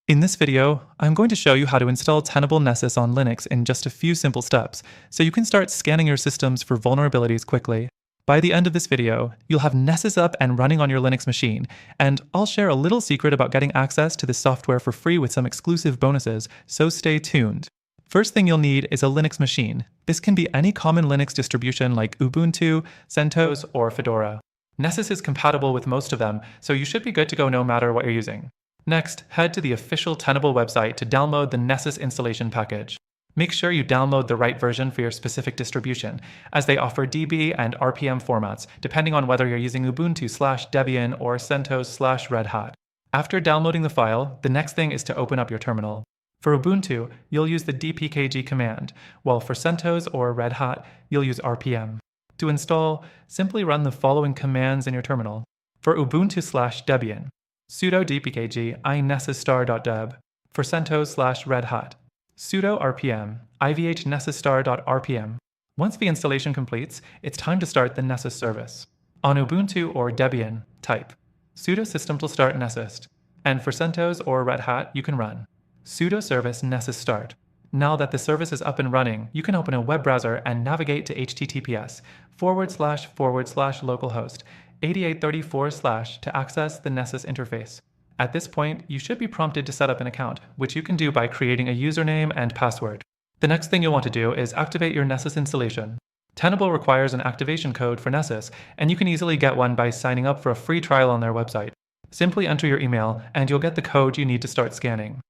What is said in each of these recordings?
In this video, I'm going to show you how to install Tenable Nessus on Linux in just a few simple steps, so you can start scanning your systems for vulnerabilities quickly. By the end of this video, you'll have Nessus up and running on your Linux machine, and I'll share a little secret about getting access to this software for free with some exclusive bonuses, so stay tuned. First thing you'll need is a Linux machine. This can be any common Linux distribution like Ubuntu, CentOS, or Fedora. Nessus is compatible with most of them, so you should be good to go no matter what you're using. Next, head to the official Tenable website to download the Nessus installation package. Make sure you download the right version for your specific distribution, as they offer DB and RPM formats, depending on whether you're using Ubuntu/Debian or CentOS/Red Hat. After downloading the file, the next thing is to open up your terminal. For Ubuntu, you'll use the dpkg command, while for CentOS or Red Hat, you'll use RPM. To install, simply run the following commands in your terminal. For Ubuntu/Debian, sudo dpkg inessusstar.deb. For CentOS/Red Hat, sudo rpm ivhnessusstar.rpm. Once the installation completes, it's time to start the Nessus service. On Ubuntu or Debian, type sudo system.start nessus, and for CentOS or Red Hat, you can run sudo service nessus start. Now that the service is up and running, you can open a web browser and navigate to https://localhost 8834/ to access the Nessus interface. At this point, you should be prompted to set up an account, which you can do by creating a username and password. The next thing you'll want to do is activate your Nessus installation. Tenable requires an activation code for Nessus, and you can easily get one by signing up for a free trial on their website. Simply enter your email, and you'll get the code you need to start scanning.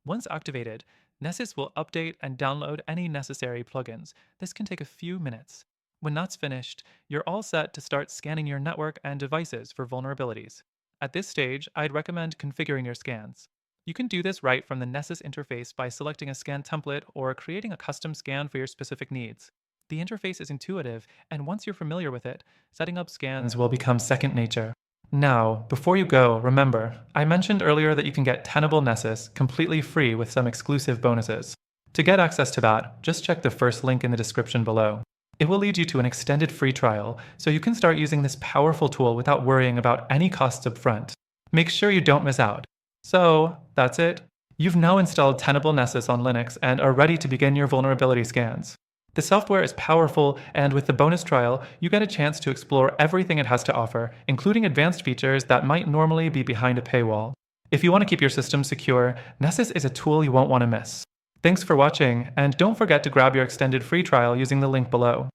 Once activated, Nessus will update and download any necessary plugins. This can take a few minutes. When that's finished, you're all set to start scanning your network and devices for vulnerabilities. At this stage, I'd recommend configuring your scans. You can do this right from the Nessus interface by selecting a scan template or creating a custom scan for your specific needs. The interface is intuitive, and once you're familiar with it, setting up scans will become second nature. Now, before you go, remember, I mentioned earlier that you can get Tenable Nessus completely free with some exclusive bonuses. To get access to that, just check the first link in the description below. It will lead you to an extended free trial, so you can start using this powerful tool without worrying about any costs up front. Make sure you don't miss out. So, that's it. You've now installed Tenable Nessus on Linux and are ready to begin your vulnerability scans. The software is powerful, and with the bonus trial, you get a chance to explore everything it has to offer, including advanced features that might normally be behind a paywall. If you want to keep your system secure, Nessus is a tool you won't want to miss. Thanks for watching, and don't forget to grab your extended free trial using the link below.